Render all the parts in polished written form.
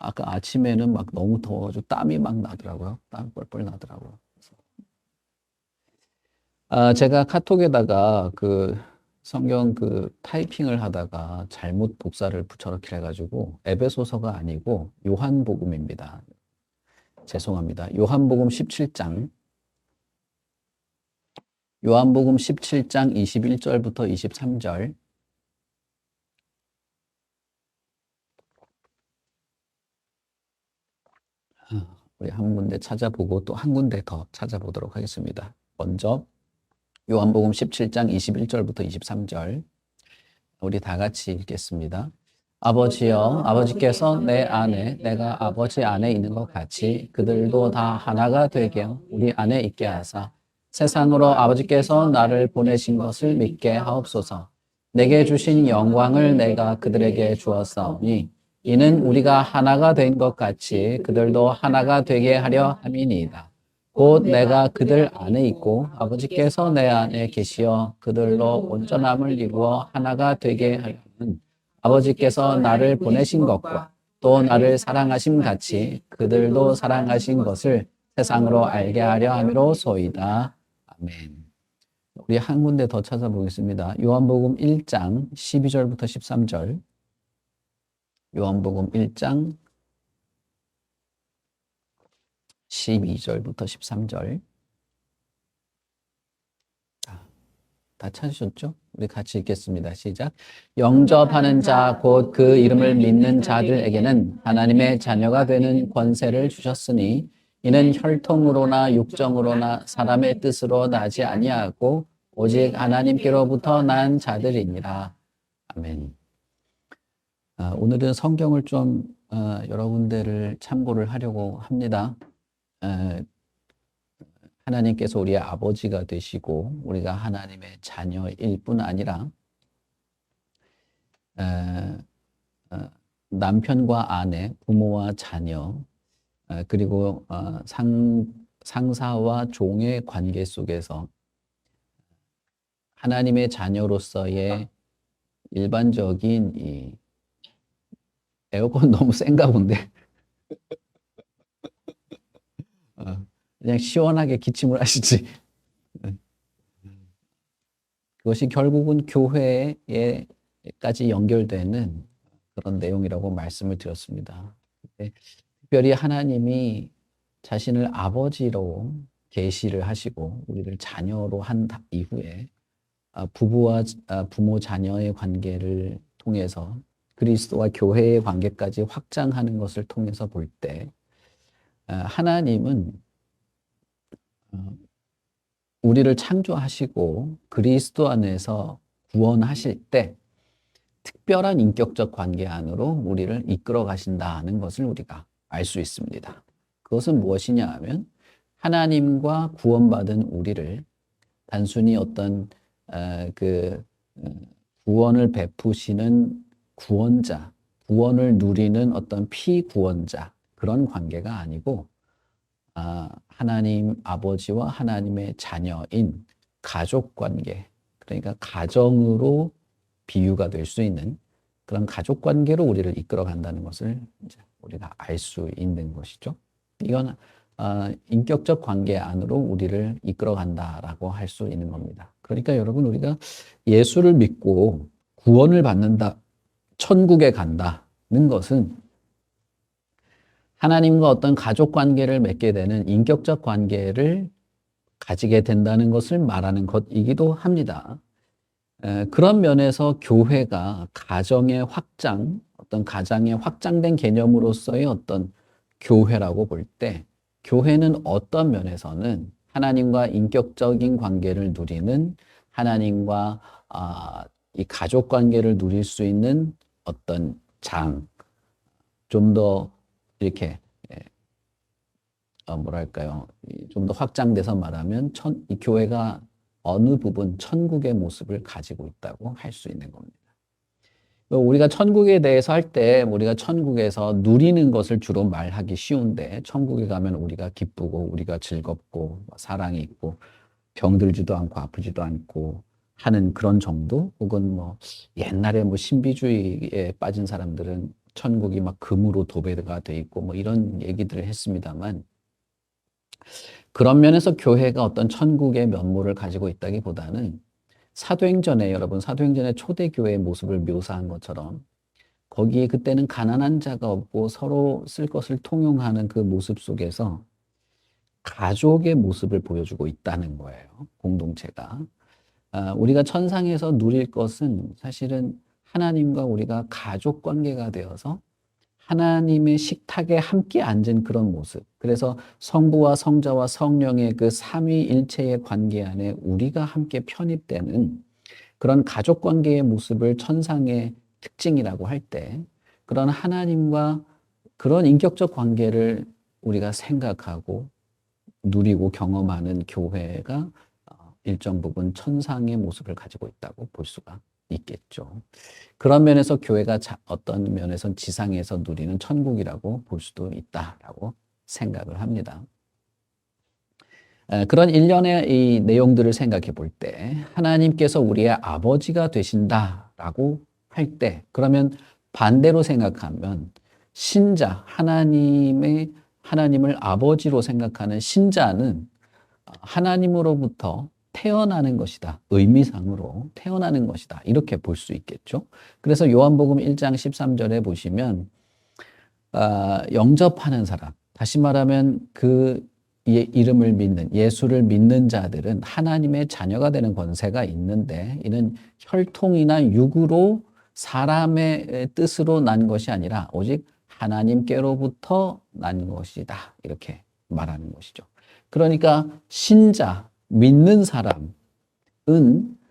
아까 아침에는 막 너무 더워가지고 땀이 막 나더라고요. 땀이 뻘뻘 나더라고요. 제가 카톡에다가 그 성경 그 타이핑을 하다가 잘못 복사를 저렇게 해가지고 에베소서가 아니고 요한복음입니다. 죄송합니다. 요한복음 17장. 요한복음 17장 21절부터 23절. 우리 한 군데 찾아보고 또 한 군데 더 찾아보도록 하겠습니다. 먼저 요한복음 17장 21절부터 23절. 우리 다 같이 읽겠습니다. 아버지여, 아버지께서 내 안에, 내가 아버지 안에 있는 것 같이 그들도 다 하나가 되게 우리 안에 있게 하사 세상으로 아버지께서 나를 보내신 것을 믿게 하옵소서. 내게 주신 영광을 내가 그들에게 주었사오니 이는 우리가 하나가 된 것 같이 그들도 하나가 되게 하려 함이니이다. 곧 내가 그들 안에 있고 아버지께서 내 안에 계시어 그들로 온전함을 이루어 하나가 되게 하려는 아버지께서 나를 보내신 것과 또 나를 사랑하심 같이 그들도 사랑하신 것을 세상으로 알게 하려 함이로소이다. 아멘. 우리 한 군데 더 찾아보겠습니다. 요한복음 1장 12절부터 13절. 요한복음 1장 12절부터 13절. 다 찾으셨죠? 우리 같이 읽겠습니다. 시작. 영접하는 자, 곧 그 이름을 믿는 자들에게는 하나님의 자녀가 되는 권세를 주셨으니 이는 혈통으로나 육정으로나 사람의 뜻으로 나지 아니하고 오직 하나님께로부터 난 자들이니라. 아멘. 오늘은 성경을 좀 여러 군데를 참고를 하려고 합니다. 하나님께서 우리의 아버지가 되시고 우리가 하나님의 자녀일 뿐 아니라 남편과 아내, 부모와 자녀, 그리고 상사와 종의 관계 속에서 하나님의 자녀로서의 일반적인 이 에어컨 너무 센가 본데 그냥 시원하게 기침을 하시지. 그것이 결국은 교회에까지 연결되는 그런 내용이라고 말씀을 드렸습니다. 특별히 하나님이 자신을 아버지로 계시를 하시고 우리를 자녀로 한 이후에 부부와 부모 자녀의 관계를 통해서 그리스도와 교회의 관계까지 확장하는 것을 통해서 볼 때 하나님은 우리를 창조하시고 그리스도 안에서 구원하실 때 특별한 인격적 관계 안으로 우리를 이끌어 가신다는 것을 우리가 알 수 있습니다. 그것은 무엇이냐 하면 하나님과 구원받은 우리를 단순히 어떤 구원을 베푸시는 구원자, 구원을 누리는 어떤 피구원자 그런 관계가 아니고 하나님 아버지와 하나님의 자녀인 가족 관계, 그러니까 가정으로 비유가 될 수 있는 그런 가족 관계로 우리를 이끌어 간다는 것을 이제 우리가 알 수 있는 것이죠. 이건 인격적 관계 안으로 우리를 이끌어 간다라고 할 수 있는 겁니다. 그러니까 여러분 우리가 예수를 믿고 구원을 받는다, 천국에 간다는 것은 하나님과 어떤 가족 관계를 맺게 되는 인격적 관계를 가지게 된다는 것을 말하는 것이기도 합니다. 그런 면에서 교회가 가정의 확장, 어떤 가정의 확장된 개념으로서의 어떤 교회라고 볼 때 교회는 어떤 면에서는 하나님과 인격적인 관계를 누리는 하나님과 이 가족 관계를 누릴 수 있는 어떤 좀 더 이렇게 뭐랄까요, 좀 더 확장돼서 말하면 이 교회가 어느 부분 천국의 모습을 가지고 있다고 할 수 있는 겁니다. 우리가 천국에 대해서 할 때 우리가 천국에서 누리는 것을 주로 말하기 쉬운데 천국에 가면 우리가 기쁘고 우리가 즐겁고 사랑이 있고 병들지도 않고 아프지도 않고 하는 그런 정도, 혹은 뭐 옛날에 뭐 신비주의에 빠진 사람들은 천국이 막 금으로 도배가 돼 있고 뭐 이런 얘기들을 했습니다만, 그런 면에서 교회가 어떤 천국의 면모를 가지고 있다기보다는 사도행전에, 여러분 사도행전의 초대교회의 모습을 묘사한 것처럼 거기에 그때는 가난한 자가 없고 서로 쓸 것을 통용하는 그 모습 속에서 가족의 모습을 보여주고 있다는 거예요. 공동체가. 우리가 천상에서 누릴 것은 사실은 하나님과 우리가 가족 관계가 되어서 하나님의 식탁에 함께 앉은 그런 모습. 그래서 성부와 성자와 성령의 그 삼위일체의 관계 안에 우리가 함께 편입되는 그런 가족 관계의 모습을 천상의 특징이라고 할 때, 그런 하나님과 그런 인격적 관계를 우리가 생각하고 누리고 경험하는 교회가 일정 부분 천상의 모습을 가지고 있다고 볼 수가 있겠죠. 그런 면에서 교회가 어떤 면에선 지상에서 누리는 천국이라고 볼 수도 있다라고 생각을 합니다. 그런 일련의 이 내용들을 생각해 볼 때 하나님께서 우리의 아버지가 되신다라고 할 때, 그러면 반대로 생각하면 신자, 하나님을 아버지로 생각하는 신자는 하나님으로부터 태어나는 것이다. 의미상으로 태어나는 것이다. 이렇게 볼 수 있겠죠. 그래서 요한복음 1장 13절에 보시면 영접하는 사람, 다시 말하면 그 이름을 믿는, 예수를 믿는 자들은 하나님의 자녀가 되는 권세가 있는데, 이는 혈통이나 육으로 사람의 뜻으로 난 것이 아니라 오직 하나님께로부터 난 것이다. 이렇게 말하는 것이죠. 그러니까 신자, 믿는 사람은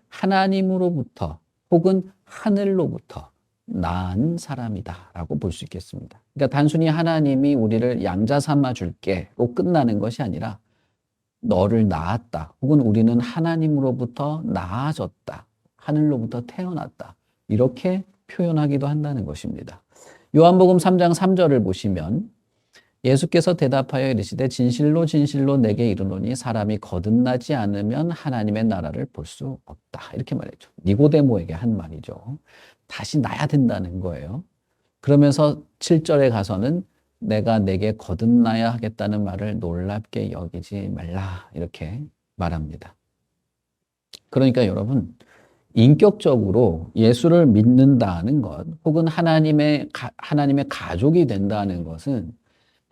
하나님으로부터 혹은 하늘로부터 난 사람이다라고 볼 수 있겠습니다. 그러니까 단순히 하나님이 우리를 양자 삼아 줄게로 끝나는 것이 아니라 너를 낳았다, 혹은 우리는 하나님으로부터 낳아졌다, 하늘로부터 태어났다, 이렇게 표현하기도 한다는 것입니다. 요한복음 3장 3절을 보시면 예수께서 대답하여 이르시되 진실로 진실로 내게 이르노니 사람이 거듭나지 않으면 하나님의 나라를 볼 수 없다. 이렇게 말했죠. 니고데모에게 한 말이죠. 다시 나야 된다는 거예요. 그러면서 7절에 가서는 내가 내게 거듭나야 하겠다는 말을 놀랍게 여기지 말라. 이렇게 말합니다. 그러니까 여러분, 인격적으로 예수를 믿는다는 것, 혹은 하나님의 가족이 된다는 것은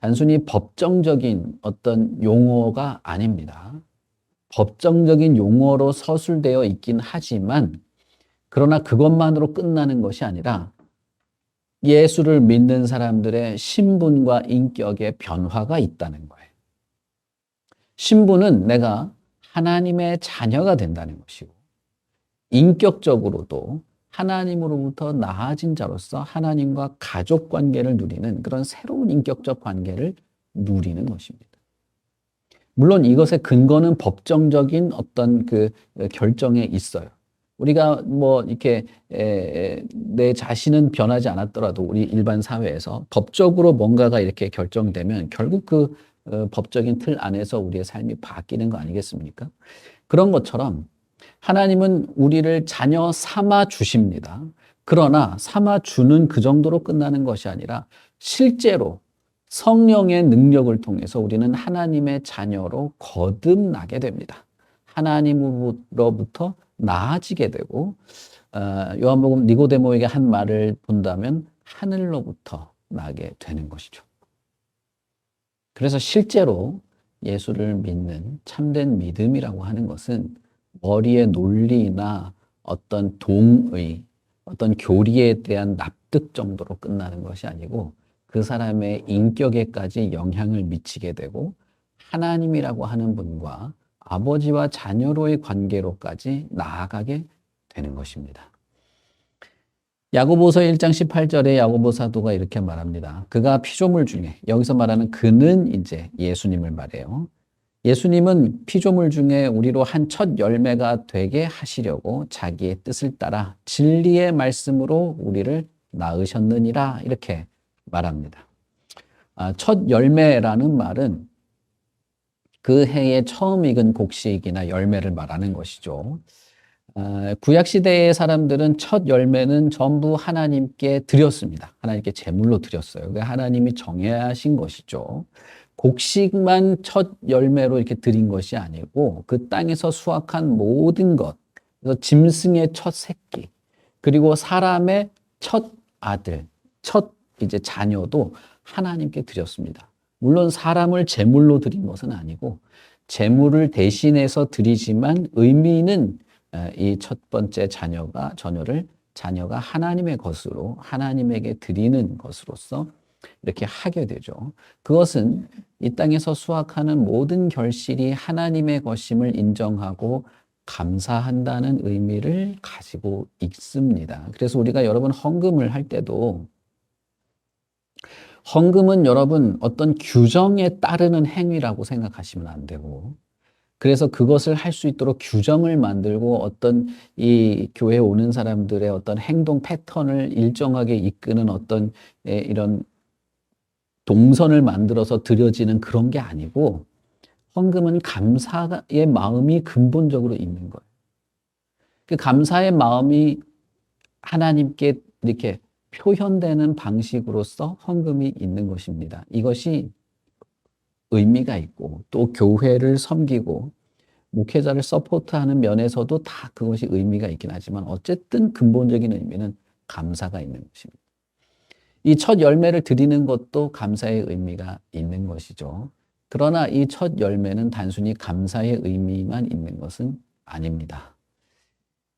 단순히 법정적인 어떤 용어가 아닙니다. 법정적인 용어로 서술되어 있긴 하지만, 그러나 그것만으로 끝나는 것이 아니라 예수를 믿는 사람들의 신분과 인격의 변화가 있다는 거예요. 신분은 내가 하나님의 자녀가 된다는 것이고, 인격적으로도 하나님으로부터 나아진 자로서 하나님과 가족 관계를 누리는 그런 새로운 인격적 관계를 누리는 것입니다. 물론 이것의 근거는 법정적인 어떤 그 결정에 있어요. 우리가 뭐 이렇게 내 자신은 변하지 않았더라도 우리 일반 사회에서 법적으로 뭔가가 이렇게 결정되면 결국 그 법적인 틀 안에서 우리의 삶이 바뀌는 거 아니겠습니까? 그런 것처럼 하나님은 우리를 자녀 삼아 주십니다. 그러나 삼아 주는 그 정도로 끝나는 것이 아니라 실제로 성령의 능력을 통해서 우리는 하나님의 자녀로 거듭나게 됩니다. 하나님으로부터 나아지게 되고, 요한복음 니고데모에게 한 말을 본다면 하늘로부터 나게 되는 것이죠. 그래서 실제로 예수를 믿는 참된 믿음이라고 하는 것은 머리의 논리나 어떤 동의, 어떤 교리에 대한 납득 정도로 끝나는 것이 아니고 그 사람의 인격에까지 영향을 미치게 되고 하나님이라고 하는 분과 아버지와 자녀로의 관계로까지 나아가게 되는 것입니다. 야고보서 1장 18절에 야고보 사도가 이렇게 말합니다. 그가 피조물 중에, 여기서 말하는 그는 이제 예수님을 말해요. 예수님은 피조물 중에 우리로 한 첫 열매가 되게 하시려고 자기의 뜻을 따라 진리의 말씀으로 우리를 낳으셨느니라, 이렇게 말합니다. 첫 열매라는 말은 그 해에 처음 익은 곡식이나 열매를 말하는 것이죠. 구약 시대의 사람들은 첫 열매는 전부 하나님께 드렸습니다. 하나님께 제물로 드렸어요. 그게 하나님이 정하신 것이죠. 곡식만 첫 열매로 이렇게 드린 것이 아니고 그 땅에서 수확한 모든 것, 그래서 짐승의 첫 새끼, 그리고 사람의 첫 아들, 첫 이제 자녀도 하나님께 드렸습니다. 물론 사람을 제물로 드린 것은 아니고 제물을 대신해서 드리지만 의미는 이 첫 번째 자녀가 하나님의 것으로 하나님에게 드리는 것으로서 이렇게 하게 되죠. 그것은 이 땅에서 수확하는 모든 결실이 하나님의 것임을 인정하고 감사한다는 의미를 가지고 있습니다. 그래서 우리가 여러분 헌금을 할 때도 헌금은 여러분 어떤 규정에 따르는 행위라고 생각하시면 안 되고, 그래서 그것을 할 수 있도록 규정을 만들고 어떤 이 교회에 오는 사람들의 어떤 행동 패턴을 일정하게 이끄는 어떤 이런 동선을 만들어서 드려지는 그런 게 아니고, 헌금은 감사의 마음이 근본적으로 있는 거예요. 그 감사의 마음이 하나님께 이렇게 표현되는 방식으로서 헌금이 있는 것입니다. 이것이 의미가 있고 또 교회를 섬기고 목회자를 서포트하는 면에서도 다 그것이 의미가 있긴 하지만 어쨌든 근본적인 의미는 감사가 있는 것입니다. 이 첫 열매를 드리는 것도 감사의 의미가 있는 것이죠. 그러나 이 첫 열매는 단순히 감사의 의미만 있는 것은 아닙니다.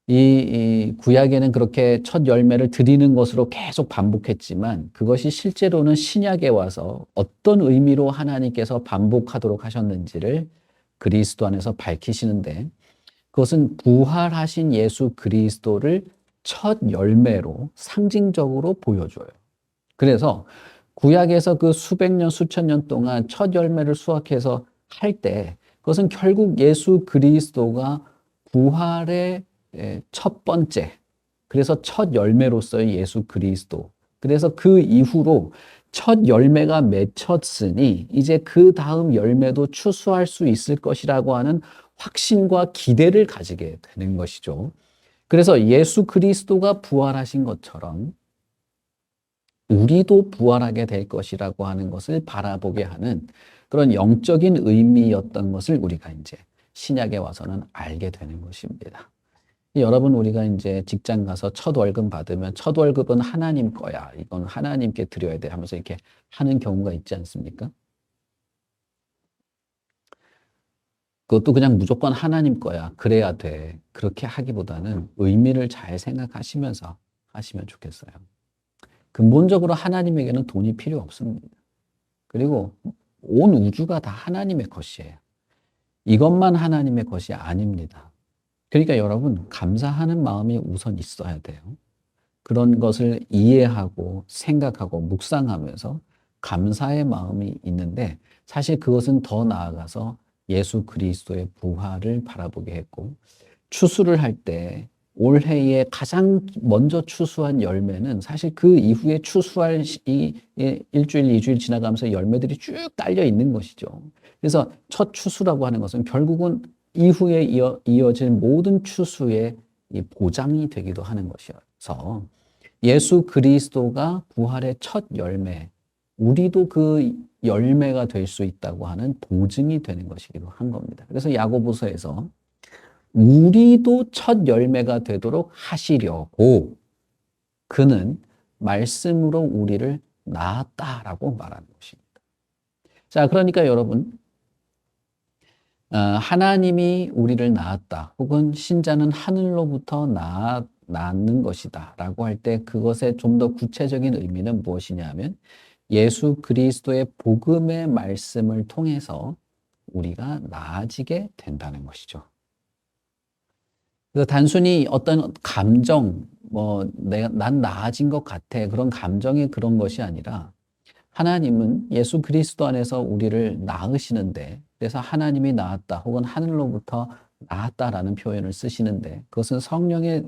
이 구약에는 그렇게 첫 열매를 드리는 것으로 계속 반복했지만 그것이 실제로는 신약에 와서 어떤 의미로 하나님께서 반복하도록 하셨는지를 그리스도 안에서 밝히시는데, 그것은 부활하신 예수 그리스도를 첫 열매로 상징적으로 보여줘요. 그래서 구약에서 그 수백 년, 수천 년 동안 첫 열매를 수확해서 할 때 그것은 결국 예수 그리스도가 부활의 첫 번째, 그래서 첫 열매로서의 예수 그리스도, 그래서 그 이후로 첫 열매가 맺혔으니 이제 그 다음 열매도 추수할 수 있을 것이라고 하는 확신과 기대를 가지게 되는 것이죠. 그래서 예수 그리스도가 부활하신 것처럼 우리도 부활하게 될 것이라고 하는 것을 바라보게 하는 그런 영적인 의미였던 것을 우리가 이제 신약에 와서는 알게 되는 것입니다. 여러분, 우리가 이제 직장 가서 첫 월급 받으면 첫 월급은 하나님 거야, 이건 하나님께 드려야 돼 하면서 이렇게 하는 경우가 있지 않습니까? 그것도 그냥 무조건 하나님 거야, 그래야 돼, 그렇게 하기보다는 의미를 잘 생각하시면서 하시면 좋겠어요. 근본적으로 하나님에게는 돈이 필요 없습니다. 그리고 온 우주가 다 하나님의 것이에요. 이것만 하나님의 것이 아닙니다. 그러니까 여러분, 감사하는 마음이 우선 있어야 돼요. 그런 것을 이해하고 생각하고 묵상하면서 감사의 마음이 있는데, 사실 그것은 더 나아가서 예수 그리스도의 부활을 바라보게 했고, 추수를 할 때 올해에 가장 먼저 추수한 열매는 사실 그 이후에 추수할 일주일, 이주일 지나가면서 열매들이 쭉 딸려 있는 것이죠. 그래서 첫 추수라고 하는 것은 결국은 이후에 이어질 모든 추수의 보장이 되기도 하는 것이어서 예수 그리스도가 부활의 첫 열매, 우리도 그 열매가 될 수 있다고 하는 보증이 되는 것이기도 한 겁니다. 그래서 야고보서에서 우리도 첫 열매가 되도록 하시려고 그는 말씀으로 우리를 낳았다라고 말하는 것입니다. 자, 그러니까 여러분, 하나님이 우리를 낳았다, 혹은 신자는 하늘로부터 낳는 것이다 라고 할 때 그것의 좀 더 구체적인 의미는 무엇이냐 하면 예수 그리스도의 복음의 말씀을 통해서 우리가 나아지게 된다는 것이죠. 그래서 단순히 어떤 감정, 난 나아진 것 같아, 그런 감정이 그런 것이 아니라 하나님은 예수 그리스도 안에서 우리를 낳으시는데, 그래서 하나님이 낳았다 혹은 하늘로부터 낳았다라는 표현을 쓰시는데 그것은 성령의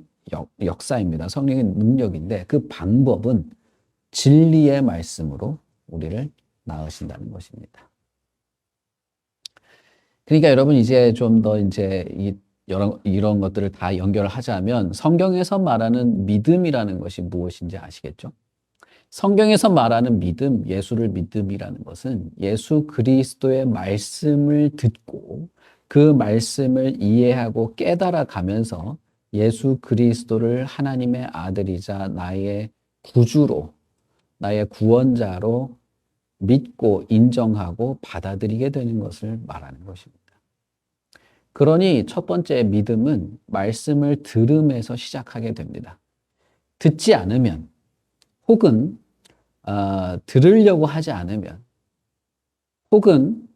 역사입니다. 성령의 능력인데 그 방법은 진리의 말씀으로 우리를 낳으신다는 것입니다. 그러니까 여러분, 이제 좀 더 이제 이 이런 것들을 다 연결하자면 성경에서 말하는 믿음이라는 것이 무엇인지 아시겠죠? 성경에서 말하는 믿음, 예수를 믿음이라는 것은 예수 그리스도의 말씀을 듣고 그 말씀을 이해하고 깨달아 가면서 예수 그리스도를 하나님의 아들이자 나의 구주로, 나의 구원자로 믿고 인정하고 받아들이게 되는 것을 말하는 것입니다. 그러니 첫 번째 믿음은 말씀을 들음에서 시작하게 됩니다. 듣지 않으면 혹은 들으려고 하지 않으면 혹은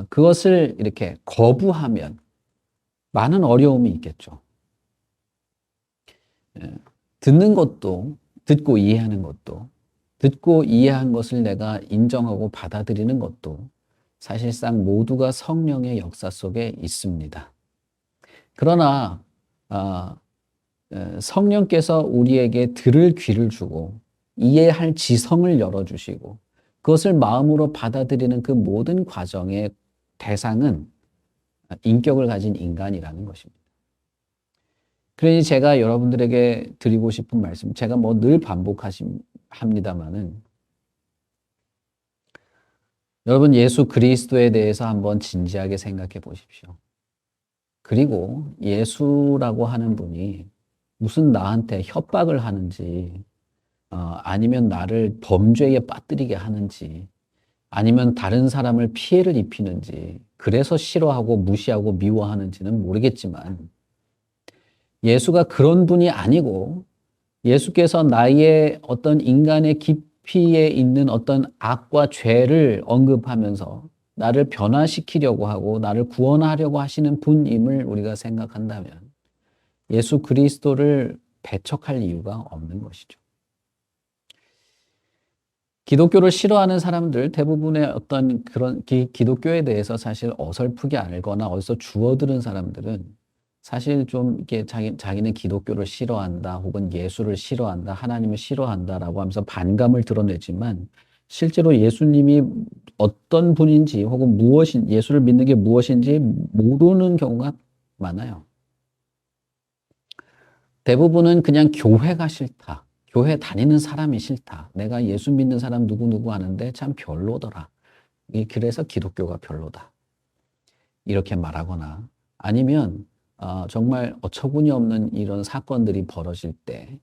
그것을 이렇게 거부하면 많은 어려움이 있겠죠. 듣는 것도 듣고 이해하는 것도 듣고 이해한 것을 내가 인정하고 받아들이는 것도 사실상 모두가 성령의 역사 속에 있습니다. 그러나 성령께서 우리에게 들을 귀를 주고 이해할 지성을 열어주시고 그것을 마음으로 받아들이는 그 모든 과정의 대상은 인격을 가진 인간이라는 것입니다. 그러니 제가 여러분들에게 드리고 싶은 말씀, 제가 뭐 늘 반복합니다마는 여러분 예수 그리스도에 대해서 한번 진지하게 생각해 보십시오. 그리고 예수라고 하는 분이 무슨 나한테 협박을 하는지 아니면 나를 범죄에 빠뜨리게 하는지 아니면 다른 사람을 피해를 입히는지 그래서 싫어하고 무시하고 미워하는지는 모르겠지만 예수가 그런 분이 아니고 예수께서 나의 어떤 인간의 깊이에 있는 어떤 악과 죄를 언급하면서 나를 변화시키려고 하고 나를 구원하려고 하시는 분임을 우리가 생각한다면 예수 그리스도를 배척할 이유가 없는 것이죠. 기독교를 싫어하는 사람들 대부분의 어떤 그런 기독교에 대해서 사실 어설프게 알거나 어디서 주워들은 사람들은 사실 좀 이렇게 자기는 기독교를 싫어한다 혹은 예수를 싫어한다 하나님을 싫어한다라고 하면서 반감을 드러내지만 실제로 예수님이 어떤 분인지 혹은 예수를 믿는 게 무엇인지 모르는 경우가 많아요. 대부분은 그냥 교회가 싫다. 교회 다니는 사람이 싫다. 내가 예수 믿는 사람 누구누구 하는데 참 별로더라. 그래서 기독교가 별로다. 이렇게 말하거나 아니면 정말 어처구니 없는 이런 사건들이 벌어질 때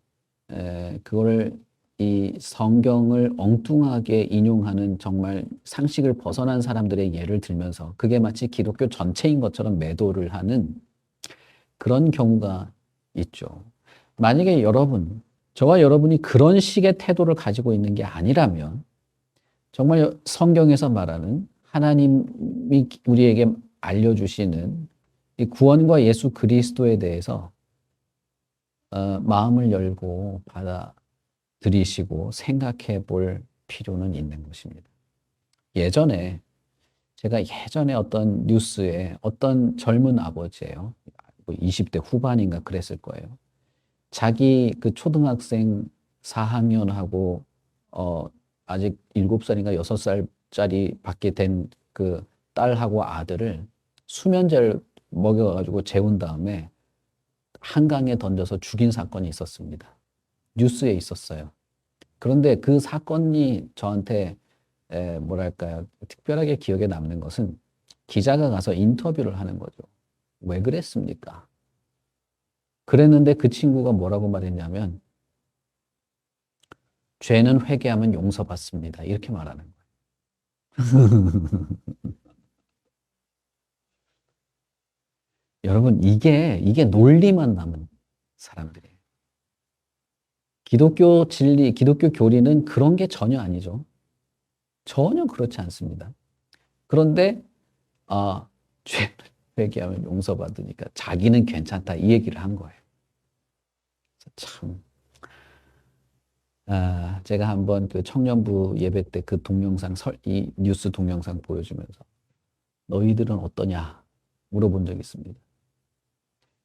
그거를 이 성경을 엉뚱하게 인용하는 정말 상식을 벗어난 사람들의 예를 들면서 그게 마치 기독교 전체인 것처럼 매도를 하는 그런 경우가 있죠. 만약에 저와 여러분이 그런 식의 태도를 가지고 있는 게 아니라면 정말 성경에서 말하는 하나님이 우리에게 알려주시는 이 구원과 예수 그리스도에 대해서 마음을 열고 받아들이시고 생각해 볼 필요는 있는 것입니다. 제가 예전에 어떤 뉴스에 어떤 젊은 아버지예요. 20대 후반인가 그랬을 거예요. 자기 그 초등학생 4학년하고 아직 7살인가 6살짜리 밖에 된 그 딸하고 아들을 수면제를 먹여가지고 재운 다음에 한강에 던져서 죽인 사건이 있었습니다. 뉴스에 있었어요. 그런데 그 사건이 저한테 뭐랄까요, 특별하게 기억에 남는 것은 기자가 가서 인터뷰를 하는 거죠. 왜 그랬습니까? 그랬는데 그 친구가 뭐라고 말했냐면 죄는 회개하면 용서받습니다. 이렇게 말하는 거예요. 여러분 이게 논리만 남은 사람들이에요. 기독교 진리, 기독교 교리는 그런 게 전혀 아니죠. 전혀 그렇지 않습니다. 그런데 죄를 회개하면 용서받으니까 자기는 괜찮다 이 얘기를 한 거예요. 참 제가 한번 그 청년부 예배 때 그 동영상 이 뉴스 동영상 보여주면서 너희들은 어떠냐 물어본 적이 있습니다.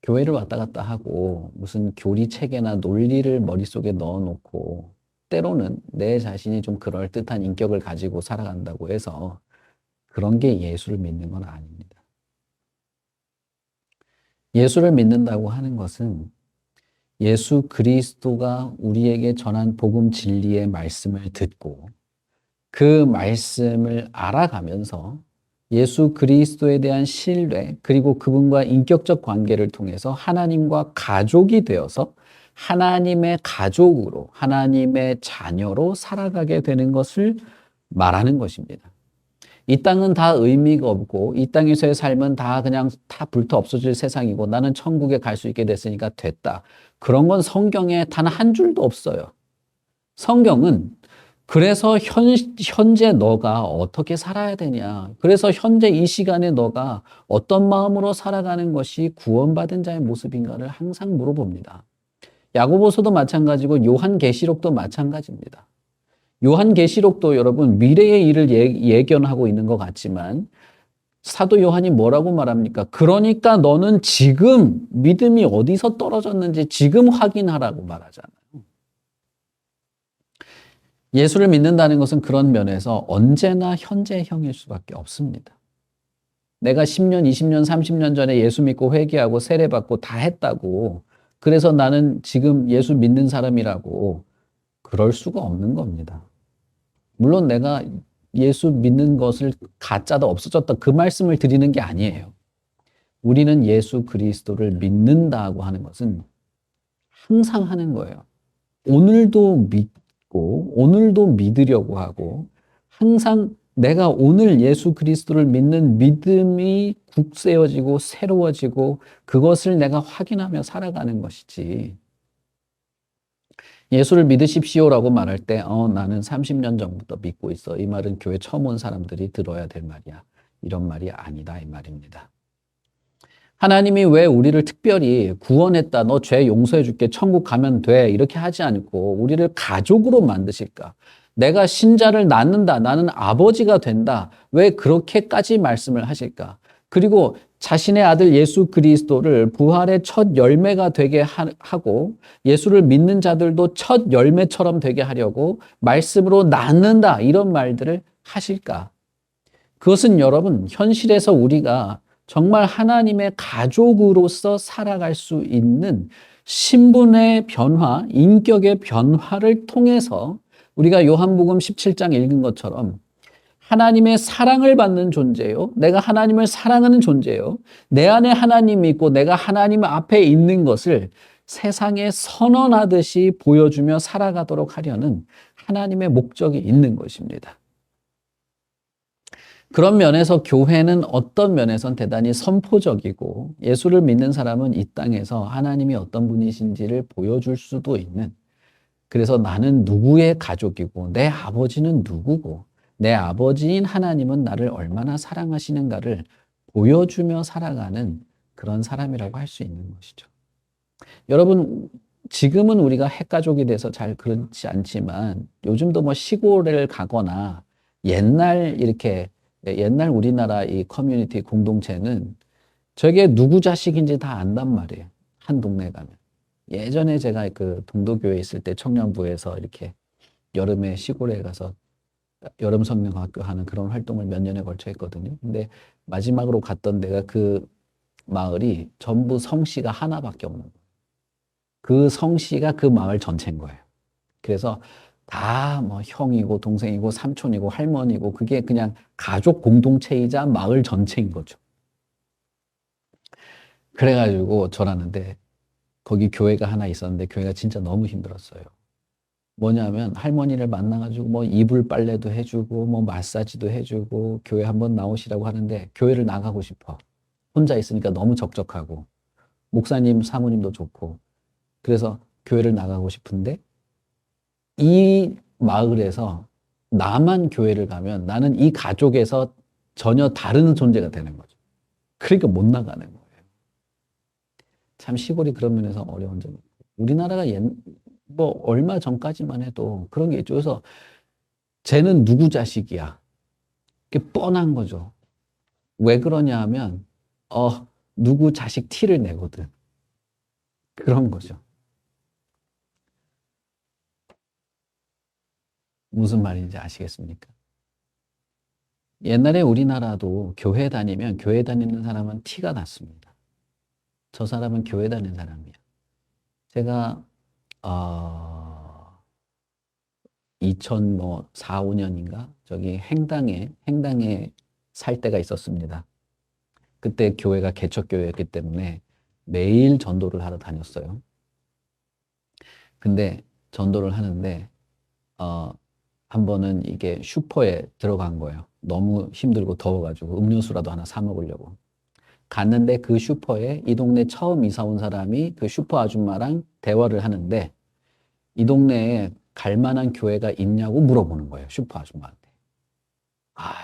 교회를 왔다 갔다 하고 무슨 교리 체계나 논리를 머릿속에 넣어놓고 때로는 내 자신이 좀 그럴듯한 인격을 가지고 살아간다고 해서 그런 게 예수를 믿는 건 아닙니다. 예수를 믿는다고 하는 것은 예수 그리스도가 우리에게 전한 복음 진리의 말씀을 듣고 그 말씀을 알아가면서 예수 그리스도에 대한 신뢰 그리고 그분과 인격적 관계를 통해서 하나님과 가족이 되어서 하나님의 가족으로 하나님의 자녀로 살아가게 되는 것을 말하는 것입니다. 이 땅은 다 의미가 없고 이 땅에서의 삶은 다 그냥 다 불타 없어질 세상이고 나는 천국에 갈 수 있게 됐으니까 됐다. 그런 건 성경에 단 한 줄도 없어요. 성경은 그래서 현재 너가 어떻게 살아야 되냐. 그래서 현재 이 시간에 너가 어떤 마음으로 살아가는 것이 구원받은 자의 모습인가를 항상 물어봅니다. 야고보서도 마찬가지고 요한계시록도 마찬가지입니다. 요한계시록도 여러분 미래의 일을 예견하고 있는 것 같지만 사도 요한이 뭐라고 말합니까? 그러니까 너는 지금 믿음이 어디서 떨어졌는지 지금 확인하라고 말하잖아요. 예수를 믿는다는 것은 그런 면에서 언제나 현재형일 수밖에 없습니다. 내가 10년, 20년, 30년 전에 예수 믿고 회개하고 세례받고 다 했다고 그래서 나는 지금 예수 믿는 사람이라고 그럴 수가 없는 겁니다. 물론 내가 예수 믿는 것을 가짜다 없어졌다 그 말씀을 드리는 게 아니에요. 우리는 예수 그리스도를 믿는다고 하는 것은 항상 하는 거예요. 오늘도 믿고 오늘도 믿으려고 하고 항상 내가 오늘 예수 그리스도를 믿는 믿음이 굳세어지고 새로워지고 그것을 내가 확인하며 살아가는 것이지. 예수를 믿으십시오라고 말할 때 나는 30년 전부터 믿고 있어. 이 말은 교회 처음 온 사람들이 들어야 될 말이야. 이런 말이 아니다 이 말입니다. 하나님이 왜 우리를 특별히 구원했다. 너 죄 용서해 줄게. 천국 가면 돼. 이렇게 하지 않고 우리를 가족으로 만드실까? 내가 신자를 낳는다. 나는 아버지가 된다. 왜 그렇게까지 말씀을 하실까? 그리고 자신의 아들 예수 그리스도를 부활의 첫 열매가 되게 하고 예수를 믿는 자들도 첫 열매처럼 되게 하려고 말씀으로 낳는다. 이런 말들을 하실까? 그것은 여러분 현실에서 우리가 정말 하나님의 가족으로서 살아갈 수 있는 신분의 변화, 인격의 변화를 통해서 우리가 요한복음 17장 읽은 것처럼 하나님의 사랑을 받는 존재요. 내가 하나님을 사랑하는 존재요. 내 안에 하나님이 있고 내가 하나님 앞에 있는 것을 세상에 선언하듯이 보여주며 살아가도록 하려는 하나님의 목적이 있는 것입니다. 그런 면에서 교회는 어떤 면에선 대단히 선포적이고 예수를 믿는 사람은 이 땅에서 하나님이 어떤 분이신지를 보여줄 수도 있는 그래서 나는 누구의 가족이고 내 아버지는 누구고 내 아버지인 하나님은 나를 얼마나 사랑하시는가를 보여주며 살아가는 그런 사람이라고 할 수 있는 것이죠. 여러분 지금은 우리가 핵가족이 돼서 잘 그렇지 않지만 요즘도 뭐 시골을 가거나 옛날 우리나라 이 커뮤니티 공동체는 저게 누구 자식인지 다 안단 말이에요. 한 동네 가면. 예전에 제가 그 동도교회 있을 때 청년부에서 이렇게 여름에 시골에 가서 여름 성령학교 하는 그런 활동을 몇 년에 걸쳐 했거든요. 근데 마지막으로 갔던 데가 그 마을이 전부 성씨가 하나밖에 없는 거예요. 그 성씨가 그 마을 전체인 거예요. 그래서 다 뭐 형이고 동생이고 삼촌이고 할머니고 그게 그냥 가족 공동체이자 마을 전체인 거죠. 그래가지고 전하는데 거기 교회가 하나 있었는데 교회가 진짜 너무 힘들었어요. 뭐냐면 할머니를 만나가지고 뭐 이불 빨래도 해주고 뭐 마사지도 해주고 교회 한번 나오시라고 하는데 교회를 나가고 싶어. 혼자 있으니까 너무 적적하고 목사님 사모님도 좋고 그래서 교회를 나가고 싶은데 이 마을에서 나만 교회를 가면 나는 이 가족에서 전혀 다른 존재가 되는 거죠. 그러니까 못 나가는 거예요. 참 시골이 그런 면에서 어려운 점이 우리나라가 뭐 얼마 전까지만 해도 그런 게 있죠. 그래서 쟤는 누구 자식이야. 그게 뻔한 거죠. 왜 그러냐 하면 누구 자식 티를 내거든. 그런 거죠. 무슨 말인지 아시겠습니까? 옛날에 우리나라도 교회 다니면 교회 다니는 사람은 티가 났습니다. 저 사람은 교회 다니는 사람이야. 제가 2004, 5년인가 저기 행당에 살 때가 있었습니다. 그때 교회가 개척교회였기 때문에 매일 전도를 하러 다녔어요. 근데 전도를 하는데 한 번은 이게 슈퍼에 들어간 거예요. 너무 힘들고 더워가지고 음료수라도 하나 사 먹으려고 갔는데, 그 슈퍼에 이 동네 처음 이사 온 사람이 그 슈퍼 아줌마랑 대화를 하는데, 이 동네에 갈 만한 교회가 있냐고 물어보는 거예요, 슈퍼 아줌마한테.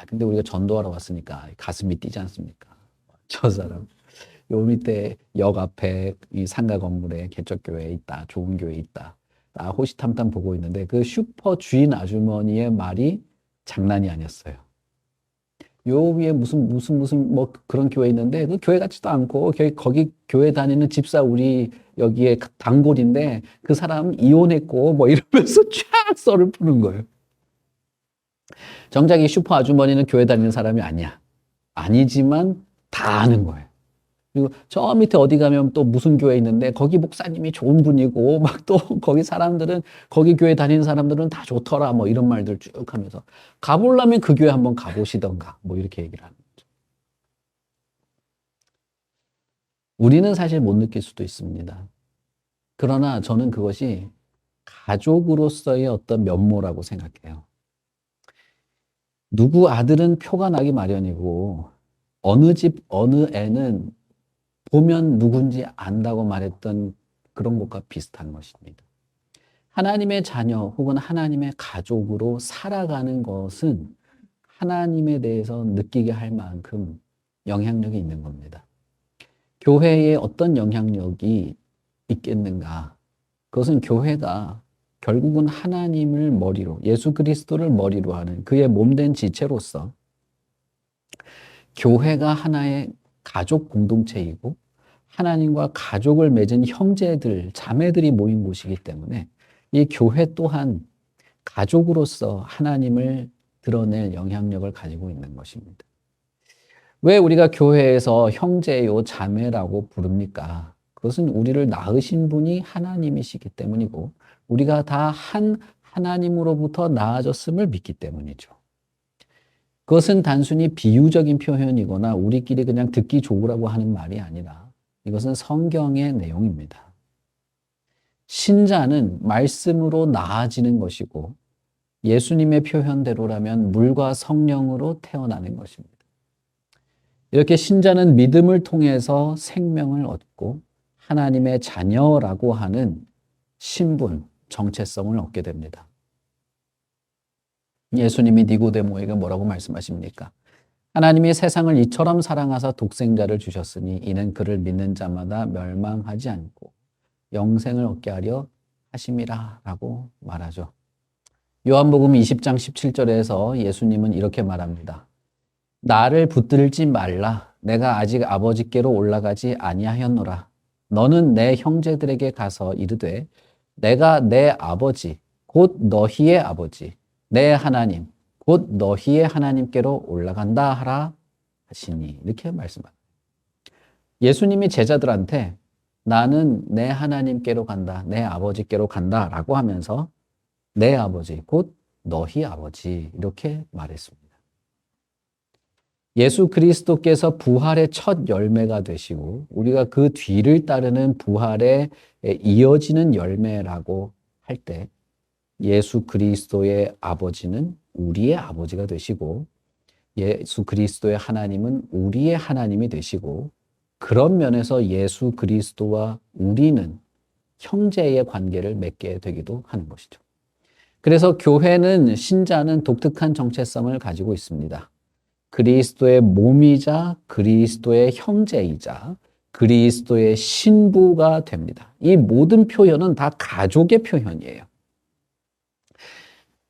근데 우리가 전도하러 왔으니까 가슴이 뛰지 않습니까? 저 사람 요 밑에 역 앞에 이 상가 건물에 개척교회 있다, 좋은 교회 있다, 나 호시탐탐 보고 있는데, 그 슈퍼 주인 아주머니의 말이 장난이 아니었어요. 요 위에 무슨 뭐 그런 교회 있는데 그 교회 같지도 않고, 거기 교회 다니는 집사 우리 여기에 단골인데 그 사람 이혼했고 뭐 이러면서 쫙 썰을 푸는 거예요. 정작 이 슈퍼 아주머니는 교회 다니는 사람이 아니야. 아니지만 다 아는 거예요. 그리고 저 밑에 어디 가면 또 무슨 교회 있는데 거기 목사님이 좋은 분이고, 막 또 거기 사람들은, 거기 교회 다니는 사람들은 다 좋더라, 뭐 이런 말들 쭉 하면서, 가보려면 그 교회 한번 가보시던가 뭐 이렇게 얘기를 하는 거죠. 우리는 사실 못 느낄 수도 있습니다. 그러나 저는 그것이 가족으로서의 어떤 면모라고 생각해요. 누구 아들은 표가 나기 마련이고, 어느 집 어느 애는 보면 누군지 안다고 말했던 그런 것과 비슷한 것입니다. 하나님의 자녀 혹은 하나님의 가족으로 살아가는 것은 하나님에 대해서 느끼게 할 만큼 영향력이 있는 겁니다. 교회에 어떤 영향력이 있겠는가? 그것은 교회가 결국은 하나님을 머리로, 예수 그리스도를 머리로 하는 그의 몸된 지체로서 교회가 하나의 가족 공동체이고, 하나님과 가족을 맺은 형제들, 자매들이 모인 곳이기 때문에 이 교회 또한 가족으로서 하나님을 드러낼 영향력을 가지고 있는 것입니다. 왜 우리가 교회에서 형제요, 자매라고 부릅니까? 그것은 우리를 낳으신 분이 하나님이시기 때문이고, 우리가 다 한 하나님으로부터 나아졌음을 믿기 때문이죠. 그것은 단순히 비유적인 표현이거나 우리끼리 그냥 듣기 좋으라고 하는 말이 아니라, 이것은 성경의 내용입니다. 신자는 말씀으로 나아지는 것이고, 예수님의 표현대로라면 물과 성령으로 태어나는 것입니다. 이렇게 신자는 믿음을 통해서 생명을 얻고 하나님의 자녀라고 하는 신분, 정체성을 얻게 됩니다. 예수님이 니고데모에게 뭐라고 말씀하십니까? 하나님이 세상을 이처럼 사랑하사 독생자를 주셨으니 이는 그를 믿는 자마다 멸망하지 않고 영생을 얻게 하려 하심이라 라고 말하죠. 요한복음 20장 17절에서 예수님은 이렇게 말합니다. 나를 붙들지 말라. 내가 아직 아버지께로 올라가지 아니하였노라. 너는 내 형제들에게 가서 이르되 내가 내 아버지 곧 너희의 아버지 내 하나님 곧 너희의 하나님께로 올라간다 하라 하시니, 이렇게 말씀합니다. 예수님이 제자들한테 나는 내 하나님께로 간다, 내 아버지께로 간다 라고 하면서 내 아버지 곧 너희 아버지 이렇게 말했습니다. 예수 그리스도께서 부활의 첫 열매가 되시고 우리가 그 뒤를 따르는 부활에 이어지는 열매라고 할 때, 예수 그리스도의 아버지는 우리의 아버지가 되시고 예수 그리스도의 하나님은 우리의 하나님이 되시고, 그런 면에서 예수 그리스도와 우리는 형제의 관계를 맺게 되기도 하는 것이죠. 그래서 교회는, 신자는 독특한 정체성을 가지고 있습니다. 그리스도의 몸이자 그리스도의 형제이자 그리스도의 신부가 됩니다. 이 모든 표현은 다 가족의 표현이에요.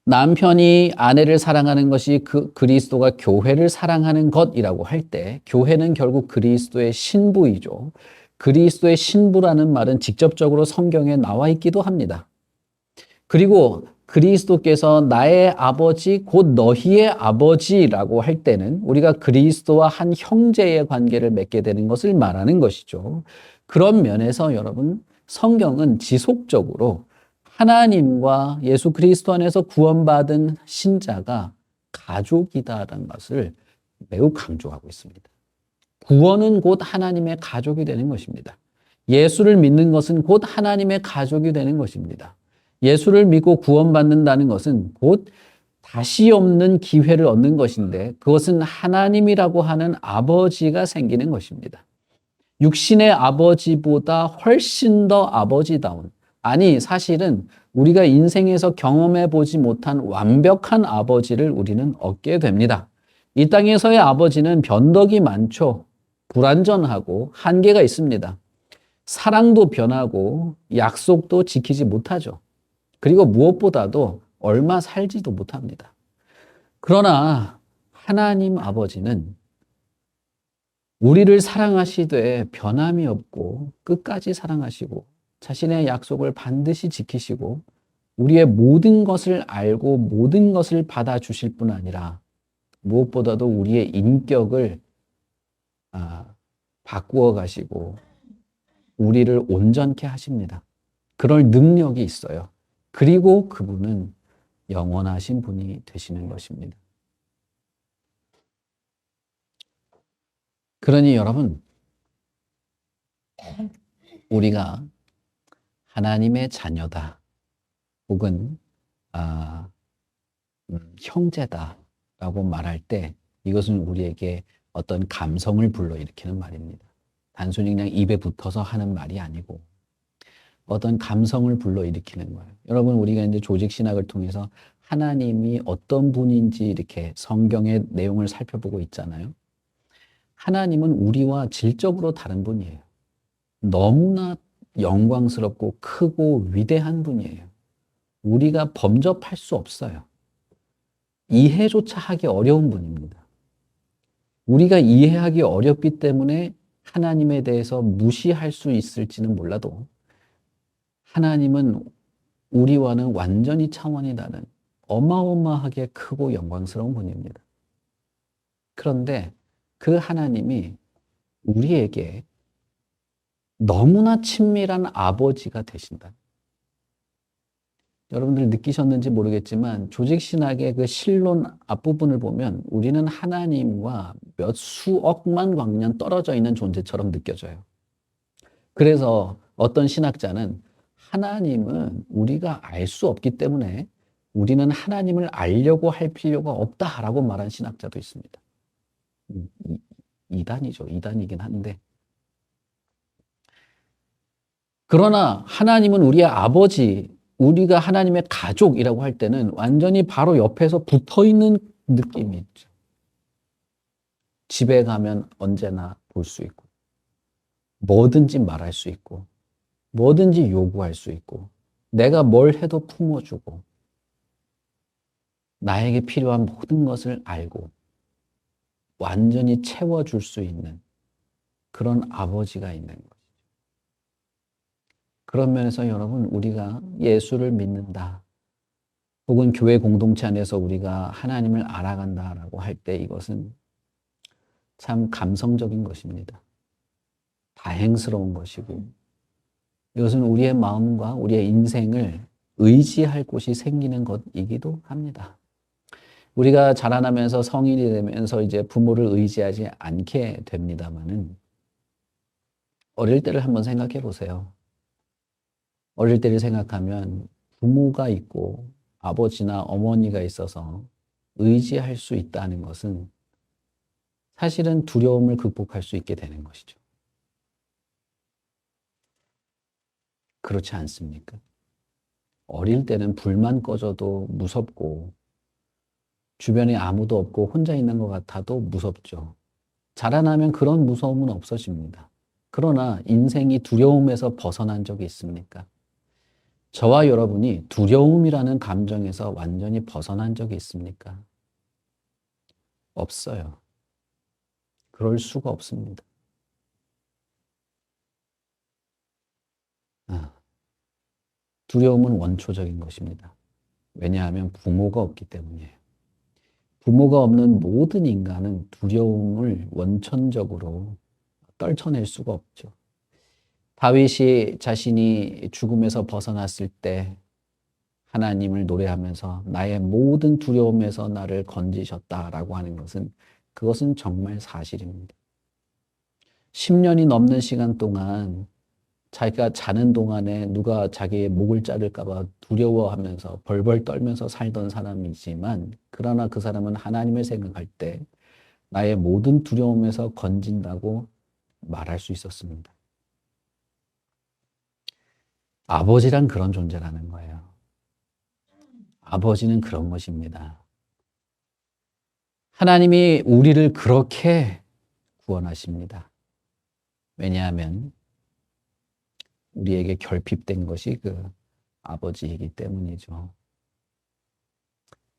남편이 아내를 사랑하는 것이 그리스도가 교회를 사랑하는 것이라고 할 때, 교회는 결국 그리스도의 신부이죠. 그리스도의 신부라는 말은 직접적으로 성경에 나와 있기도 합니다. 그리고 그리스도께서 나의 아버지 곧 너희의 아버지라고 할 때는 우리가 그리스도와 한 형제의 관계를 맺게 되는 것을 말하는 것이죠. 그런 면에서 여러분, 성경은 지속적으로 하나님과 예수 그리스도 안에서 구원받은 신자가 가족이다라는 것을 매우 강조하고 있습니다. 구원은 곧 하나님의 가족이 되는 것입니다. 예수를 믿는 것은 곧 하나님의 가족이 되는 것입니다. 예수를 믿고 구원받는다는 것은 곧 다시 없는 기회를 얻는 것인데 그것은 하나님이라고 하는 아버지가 생기는 것입니다. 육신의 아버지보다 훨씬 더 아버지다운, 아니 사실은 우리가 인생에서 경험해 보지 못한 완벽한 아버지를 우리는 얻게 됩니다. 이 땅에서의 아버지는 변덕이 많죠. 불완전하고 한계가 있습니다. 사랑도 변하고 약속도 지키지 못하죠. 그리고 무엇보다도 얼마 살지도 못합니다. 그러나 하나님 아버지는 우리를 사랑하시되 변함이 없고 끝까지 사랑하시고 자신의 약속을 반드시 지키시고 우리의 모든 것을 알고 모든 것을 받아주실 뿐 아니라 무엇보다도 우리의 인격을 바꾸어 가시고 우리를 온전케 하십니다. 그럴 능력이 있어요. 그리고 그분은 영원하신 분이 되시는 것입니다. 그러니 여러분, 우리가 하나님의 자녀다 혹은 형제다라고 말할 때 이것은 우리에게 어떤 감성을 불러일으키는 말입니다. 단순히 그냥 입에 붙어서 하는 말이 아니고 어떤 감성을 불러일으키는 거예요. 여러분, 우리가 이제 조직신학을 통해서 하나님이 어떤 분인지 이렇게 성경의 내용을 살펴보고 있잖아요. 하나님은 우리와 질적으로 다른 분이에요. 너무나 영광스럽고 크고 위대한 분이에요. 우리가 범접할 수 없어요. 이해조차 하기 어려운 분입니다. 우리가 이해하기 어렵기 때문에 하나님에 대해서 무시할 수 있을지는 몰라도 하나님은 우리와는 완전히 차원이 다른 어마어마하게 크고 영광스러운 분입니다. 그런데 그 하나님이 우리에게 너무나 친밀한 아버지가 되신다. 여러분들 느끼셨는지 모르겠지만 조직신학의 그 실론 앞부분을 보면 우리는 하나님과 몇 수억만 광년 떨어져 있는 존재처럼 느껴져요. 그래서 어떤 신학자는 하나님은 우리가 알 수 없기 때문에 우리는 하나님을 알려고 할 필요가 없다라고 말한 신학자도 있습니다. 이단이죠. 이단이긴 한데. 그러나 하나님은 우리의 아버지, 우리가 하나님의 가족이라고 할 때는 완전히 바로 옆에서 붙어 있는 느낌이 있죠. 집에 가면 언제나 볼 수 있고, 뭐든지 말할 수 있고, 뭐든지 요구할 수 있고, 내가 뭘 해도 품어주고, 나에게 필요한 모든 것을 알고, 완전히 채워줄 수 있는 그런 아버지가 있는 거죠. 그런 면에서 여러분, 우리가 예수를 믿는다, 혹은 교회 공동체 안에서 우리가 하나님을 알아간다라고 할 때 이것은 참 감성적인 것입니다. 다행스러운 것이고 이것은 우리의 마음과 우리의 인생을 의지할 곳이 생기는 것이기도 합니다. 우리가 자라나면서 성인이 되면서 이제 부모를 의지하지 않게 됩니다만은 어릴 때를 한번 생각해 보세요. 어릴 때를 생각하면 부모가 있고 아버지나 어머니가 있어서 의지할 수 있다는 것은 사실은 두려움을 극복할 수 있게 되는 것이죠. 그렇지 않습니까? 어릴 때는 불만 꺼져도 무섭고 주변에 아무도 없고 혼자 있는 것 같아도 무섭죠. 자라나면 그런 무서움은 없어집니다. 그러나 인생이 두려움에서 벗어난 적이 있습니까? 저와 여러분이 두려움이라는 감정에서 완전히 벗어난 적이 있습니까? 없어요. 그럴 수가 없습니다. 두려움은 원초적인 것입니다. 왜냐하면 부모가 없기 때문이에요. 부모가 없는 모든 인간은 두려움을 원천적으로 떨쳐낼 수가 없죠. 다윗이 자신이 죽음에서 벗어났을 때 하나님을 노래하면서 나의 모든 두려움에서 나를 건지셨다라고 하는 것은 그것은 정말 사실입니다. 10년이 넘는 시간 동안 자기가 자는 동안에 누가 자기의 목을 자를까 봐 두려워하면서 벌벌 떨면서 살던 사람이지만 그러나 그 사람은 하나님을 생각할 때 나의 모든 두려움에서 건진다고 말할 수 있었습니다. 아버지란 그런 존재라는 거예요. 아버지는 그런 것입니다. 하나님이 우리를 그렇게 구원하십니다. 왜냐하면 우리에게 결핍된 것이 그 아버지이기 때문이죠.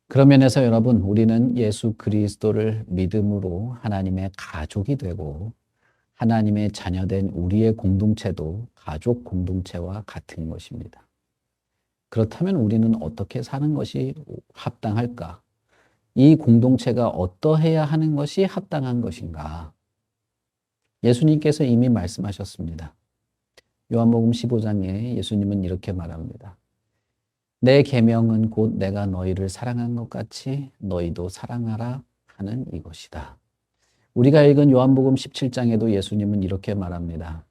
그런 면에서 여러분, 우리는 예수 그리스도를 믿음으로 하나님의 가족이 되고 하나님의 자녀된 우리의 공동체도 가족 공동체와 같은 것입니다. 그렇다면 우리는 어떻게 사는 것이 합당할까? 이 공동체가 어떠해야 하는 것이 합당한 것인가? 예수님께서 이미 말씀하셨습니다. 요한복음 15장에 예수님은 이렇게 말합니다. 내 계명은 곧 내가 너희를 사랑한 것 같이 너희도 사랑하라 하는 이것이다. 우리가 읽은 요한복음 17장에도 예수님은 이렇게 말합니다.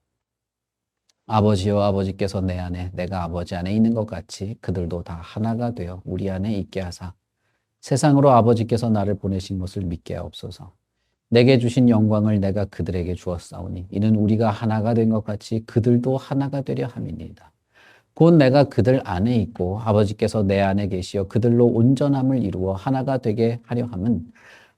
아버지여 아버지께서 내 안에 내가 아버지 안에 있는 것 같이 그들도 다 하나가 되어 우리 안에 있게 하사 세상으로 아버지께서 나를 보내신 것을 믿게 하옵소서. 내게 주신 영광을 내가 그들에게 주었사오니 이는 우리가 하나가 된 것 같이 그들도 하나가 되려 함이니이다. 곧 내가 그들 안에 있고 아버지께서 내 안에 계시어 그들로 온전함을 이루어 하나가 되게 하려 함은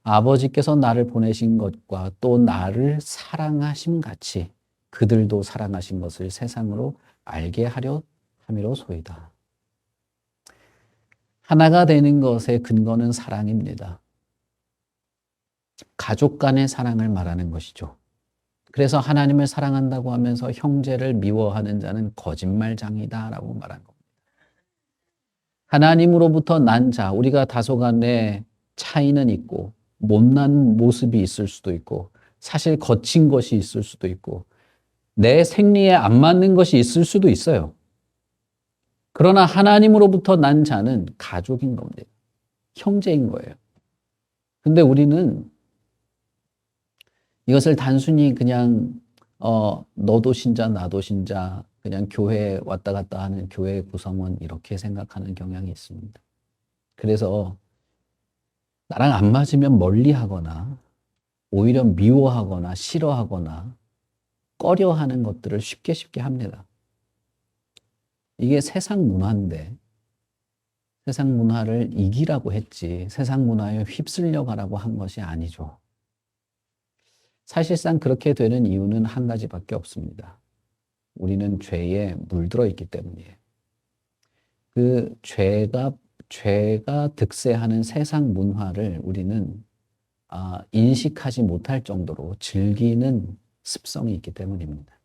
아버지께서 나를 보내신 것과 또 나를 사랑하심 같이 그들도 사랑하신 것을 세상으로 알게 하려 함이로소이다. 하나가 되는 것의 근거는 사랑입니다. 가족 간의 사랑을 말하는 것이죠. 그래서 하나님을 사랑한다고 하면서 형제를 미워하는 자는 거짓말장이다라고 말한 겁니다. 하나님으로부터 난 자, 우리가 다소간의 차이는 있고 못난 모습이 있을 수도 있고 사실 거친 것이 있을 수도 있고 내 생리에 안 맞는 것이 있을 수도 있어요. 그러나 하나님으로부터 난 자는 가족인 겁니다. 형제인 거예요. 근데 우리는 이것을 단순히 그냥 너도 신자 나도 신자 그냥 교회에 왔다 갔다 하는 교회 구성원 이렇게 생각하는 경향이 있습니다. 그래서 나랑 안 맞으면 멀리하거나 오히려 미워하거나 싫어하거나 꺼려하는 것들을 쉽게 합니다. 이게 세상 문화인데 세상 문화를 이기라고 했지 세상 문화에 휩쓸려 가라고 한 것이 아니죠. 사실상 그렇게 되는 이유는 한 가지밖에 없습니다. 우리는 죄에 물들어 있기 때문이에요. 그 죄가 득세하는 세상 문화를 우리는 인식하지 못할 정도로 즐기는 습성이 있기 때문입니다.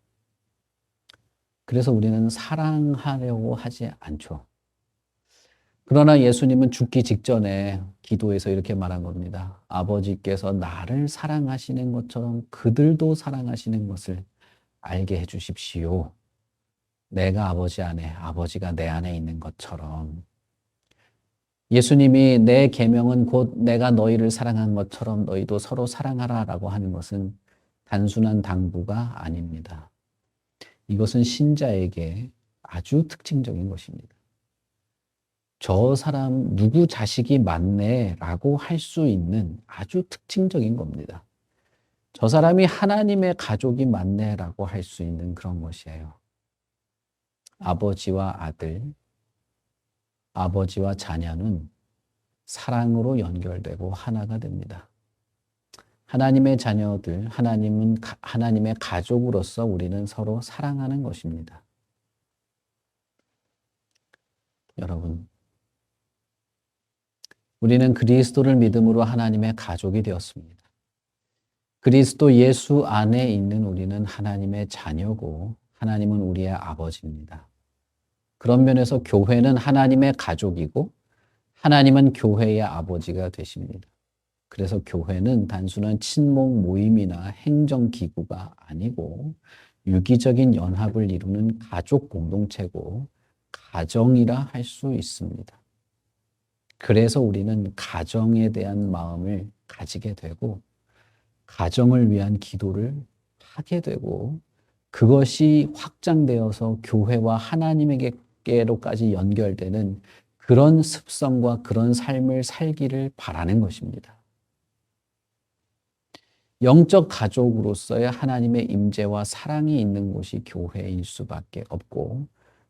그래서 우리는 사랑하려고 하지 않죠. 그러나 예수님은 죽기 직전에 기도에서 이렇게 말한 겁니다. 아버지께서 나를 사랑하시는 것처럼 그들도 사랑하시는 것을 알게 해 주십시오. 내가 아버지 안에, 아버지가 내 안에 있는 것처럼. 예수님이 내 계명은 곧 내가 너희를 사랑한 것처럼 너희도 서로 사랑하라라고 하는 것은 단순한 당부가 아닙니다. 이것은 신자에게 아주 특징적인 것입니다. 저 사람 누구 자식이 맞네라고 할 수 있는 아주 특징적인 겁니다. 저 사람이 하나님의 가족이 맞네라고 할 수 있는 그런 것이에요. 아버지와 아들, 아버지와 자녀는 사랑으로 연결되고 하나가 됩니다. 하나님의 자녀들, 하나님의 가족으로서 우리는 서로 사랑하는 것입니다. 여러분, 우리는 그리스도를 믿음으로 하나님의 가족이 되었습니다. 그리스도 예수 안에 있는 우리는 하나님의 자녀고 하나님은 우리의 아버지입니다. 그런 면에서 교회는 하나님의 가족이고 하나님은 교회의 아버지가 되십니다. 그래서 교회는 단순한 친목 모임이나 행정기구가 아니고 유기적인 연합을 이루는 가족 공동체고 가정이라 할 수 있습니다. 그래서 우리는 가정에 대한 마음을 가지게 되고 가정을 위한 기도를 하게 되고 그것이 확장되어서 교회와 하나님에게로까지 연결되는 그런 습성과 그런 삶을 살기를 바라는 것입니다. 영적 가족으로서의 하나님의 임재와 사랑이 있는 곳이 교회일 수밖에 없고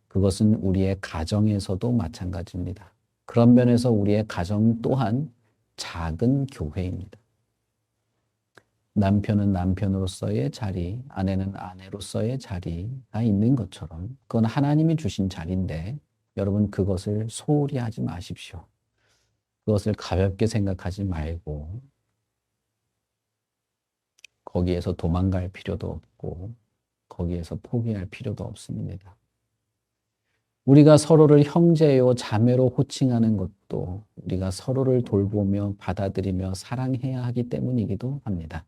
그것은 우리의 가정에서도 마찬가지입니다. 그런 면에서 우리의 가정 또한 작은 교회입니다. 남편은 남편으로서의 자리, 아내는 아내로서의 자리가 있는 것처럼 그건 하나님이 주신 자리인데 여러분 그것을 소홀히 하지 마십시오. 그것을 가볍게 생각하지 말고 거기에서 도망갈 필요도 없고 거기에서 포기할 필요도 없습니다. 우리가 서로를 형제요 자매로 호칭하는 것도 우리가 서로를 돌보며 받아들이며 사랑해야 하기 때문이기도 합니다.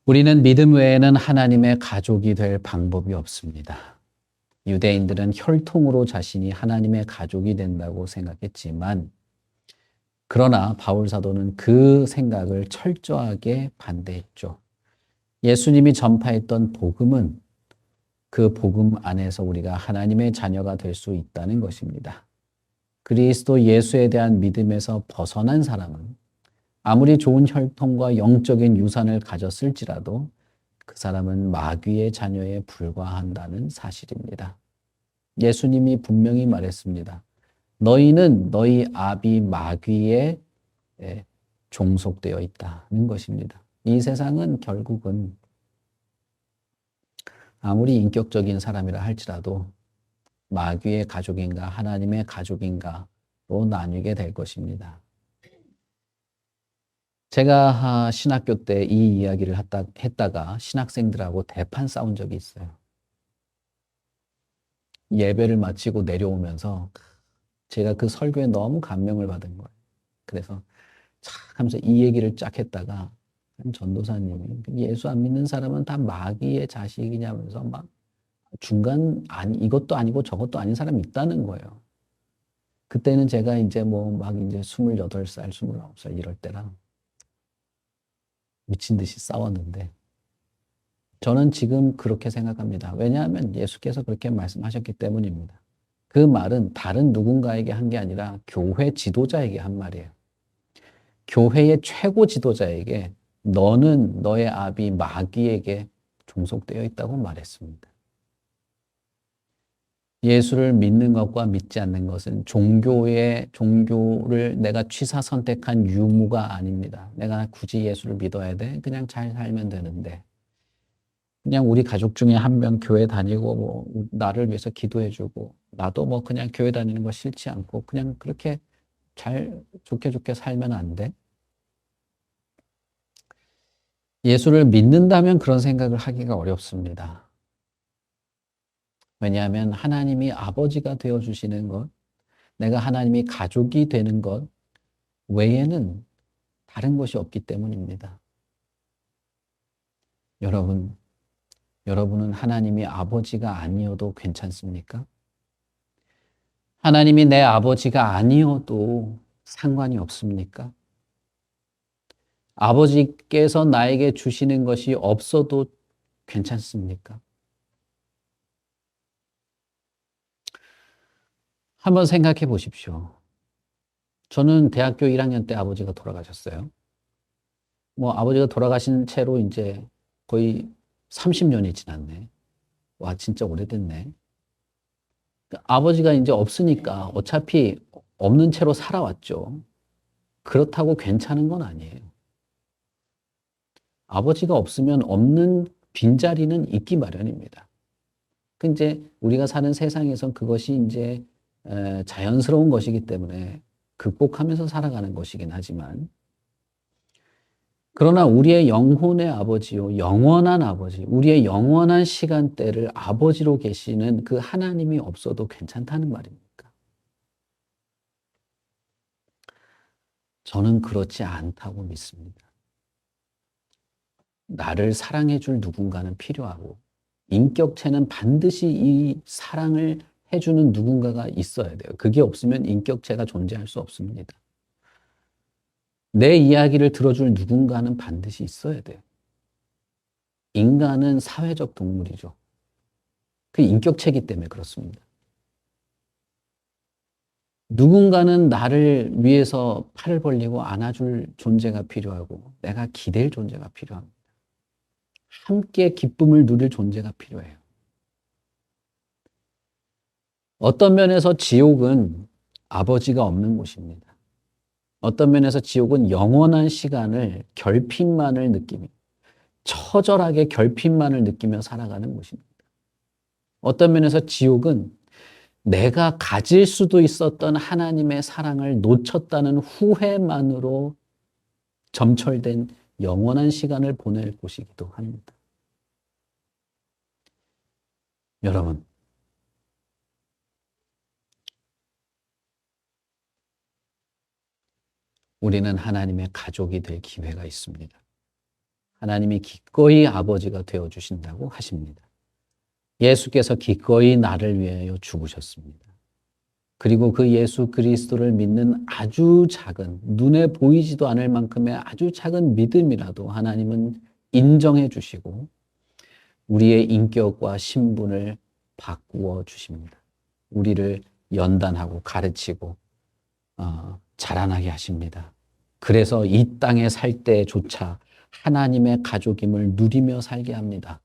우리는 믿음 외에는 하나님의 가족이 될 방법이 없습니다. 유대인들은 혈통으로 자신이 하나님의 가족이 된다고 생각했지만 그러나 바울 사도는 그 생각을 철저하게 반대했죠. 예수님이 전파했던 복음은 그 복음 안에서 우리가 하나님의 자녀가 될 수 있다는 것입니다. 그리스도 예수에 대한 믿음에서 벗어난 사람은 아무리 좋은 혈통과 영적인 유산을 가졌을지라도 그 사람은 마귀의 자녀에 불과한다는 사실입니다. 예수님이 분명히 말했습니다. 너희는 너희 아비 마귀에 종속되어 있다는 것입니다. 이 세상은 결국은 아무리 인격적인 사람이라 할지라도 마귀의 가족인가 하나님의 가족인가로 나뉘게 될 것입니다. 제가 신학교 때 이 이야기를 했다가 신학생들하고 대판 싸운 적이 있어요. 예배를 마치고 내려오면서 제가 그 설교에 너무 감명을 받은 거예요. 그래서 착 하면서 이 얘기를 쫙 했다가 전도사님이 예수 안 믿는 사람은 다 마귀의 자식이냐면서 막 중간 아니 이것도 아니고 저것도 아닌 사람이 있다는 거예요. 그때는 제가 이제 뭐 막 이제 28살, 29살 이럴 때랑 미친 듯이 싸웠는데 저는 지금 그렇게 생각합니다. 왜냐하면 예수께서 그렇게 말씀하셨기 때문입니다. 그 말은 다른 누군가에게 한 게 아니라 교회 지도자에게 한 말이에요. 교회의 최고 지도자에게 너는 너의 아비 마귀에게 종속되어 있다고 말했습니다. 예수를 믿는 것과 믿지 않는 것은 종교를 내가 취사 선택한 유무가 아닙니다. 내가 굳이 예수를 믿어야 돼? 그냥 잘 살면 되는데. 그냥 우리 가족 중에 한 명 교회 다니고 뭐 나를 위해서 기도해주고 나도 뭐 그냥 교회 다니는 거 싫지 않고 그냥 그렇게 잘 좋게 살면 안 돼? 예수를 믿는다면 그런 생각을 하기가 어렵습니다. 왜냐하면 하나님이 아버지가 되어주시는 것, 내가 하나님이 가족이 되는 것 외에는 다른 것이 없기 때문입니다. 여러분은 하나님이 아버지가 아니어도 괜찮습니까? 하나님이 내 아버지가 아니어도 상관이 없습니까? 아버지께서 나에게 주시는 것이 없어도 괜찮습니까? 한번 생각해 보십시오. 저는 대학교 1학년 때 아버지가 돌아가셨어요. 뭐 아버지가 돌아가신 채로 이제 거의 30년이 지났네. 와, 진짜 오래됐네. 아버지가 이제 없으니까 어차피 없는 채로 살아왔죠. 그렇다고 괜찮은 건 아니에요. 아버지가 없으면 없는 빈자리는 있기 마련입니다. 그 이제 우리가 사는 세상에선 그것이 이제 자연스러운 것이기 때문에 극복하면서 살아가는 것이긴 하지만 그러나 우리의 영혼의 아버지요, 영원한 아버지, 우리의 영원한 시간대를 아버지로 계시는 그 하나님이 없어도 괜찮다는 말입니까? 저는 그렇지 않다고 믿습니다. 나를 사랑해 줄 누군가는 필요하고 인격체는 반드시 이 사랑을 해주는 누군가가 있어야 돼요. 그게 없으면 인격체가 존재할 수 없습니다. 내 이야기를 들어줄 누군가는 반드시 있어야 돼요. 인간은 사회적 동물이죠. 그 인격체이기 때문에 그렇습니다. 누군가는 나를 위해서 팔을 벌리고 안아줄 존재가 필요하고 내가 기댈 존재가 필요합니다. 함께 기쁨을 누릴 존재가 필요해요. 어떤 면에서 지옥은 아버지가 없는 곳입니다. 어떤 면에서 지옥은 영원한 시간을 결핍만을 느끼며 처절하게 결핍만을 느끼며 살아가는 곳입니다. 어떤 면에서 지옥은 내가 가질 수도 있었던 하나님의 사랑을 놓쳤다는 후회만으로 점철된 영원한 시간을 보낼 곳이기도 합니다. 여러분, 우리는 하나님의 가족이 될 기회가 있습니다. 하나님이 기꺼이 아버지가 되어주신다고 하십니다. 예수께서 기꺼이 나를 위하여 죽으셨습니다. 그리고 그 예수 그리스도를 믿는 아주 작은, 눈에 보이지도 않을 만큼의 아주 작은 믿음이라도 하나님은 인정해 주시고 우리의 인격과 신분을 바꾸어 주십니다. 우리를 연단하고 가르치고 자라나게 하십니다. 그래서 이 땅에 살 때조차 하나님의 가족임을 누리며 살게 합니다.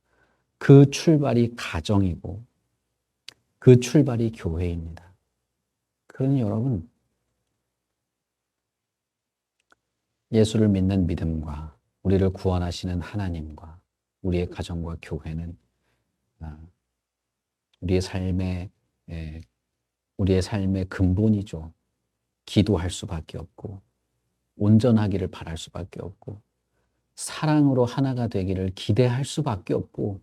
그 출발이 가정이고 그 출발이 교회입니다. 그러니 여러분, 예수를 믿는 믿음과 우리를 구원하시는 하나님과 우리의 가정과 교회는 우리의 삶의 근본이죠. 기도할 수밖에 없고 온전하기를 바랄 수밖에 없고 사랑으로 하나가 되기를 기대할 수밖에 없고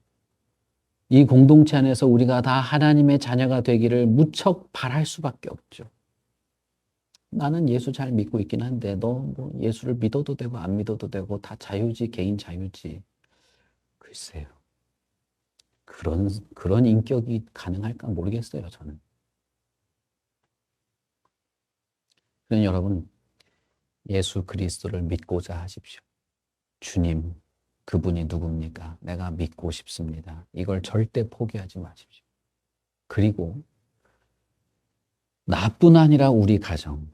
이 공동체 안에서 우리가 다 하나님의 자녀가 되기를 무척 바랄 수밖에 없죠. 나는 예수 잘 믿고 있긴 한데 너 뭐 예수를 믿어도 되고 안 믿어도 되고 다 자유지, 개인 자유지. 글쎄요. 그런 인격이 가능할까 모르겠어요, 저는. 그러니 여러분, 예수 그리스도를 믿고자 하십시오. 주님, 그분이 누굽니까? 내가 믿고 싶습니다. 이걸 절대 포기하지 마십시오. 그리고 나뿐 아니라 우리 가정,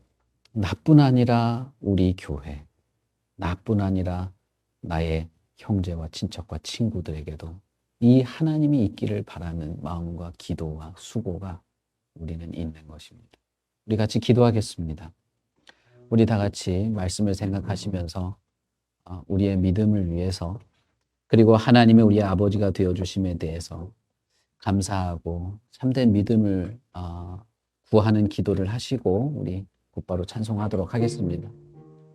나뿐 아니라 우리 교회, 나뿐 아니라 나의 형제와 친척과 친구들에게도 이 하나님이 있기를 바라는 마음과 기도와 수고가 우리는 있는 것입니다. 우리 같이 기도하겠습니다. 우리 다 같이 말씀을 생각하시면서 우리의 믿음을 위해서 그리고 하나님의 우리 아버지가 되어주심에 대해서 감사하고 참된 믿음을 구하는 기도를 하시고 우리 곧바로 찬송하도록 하겠습니다.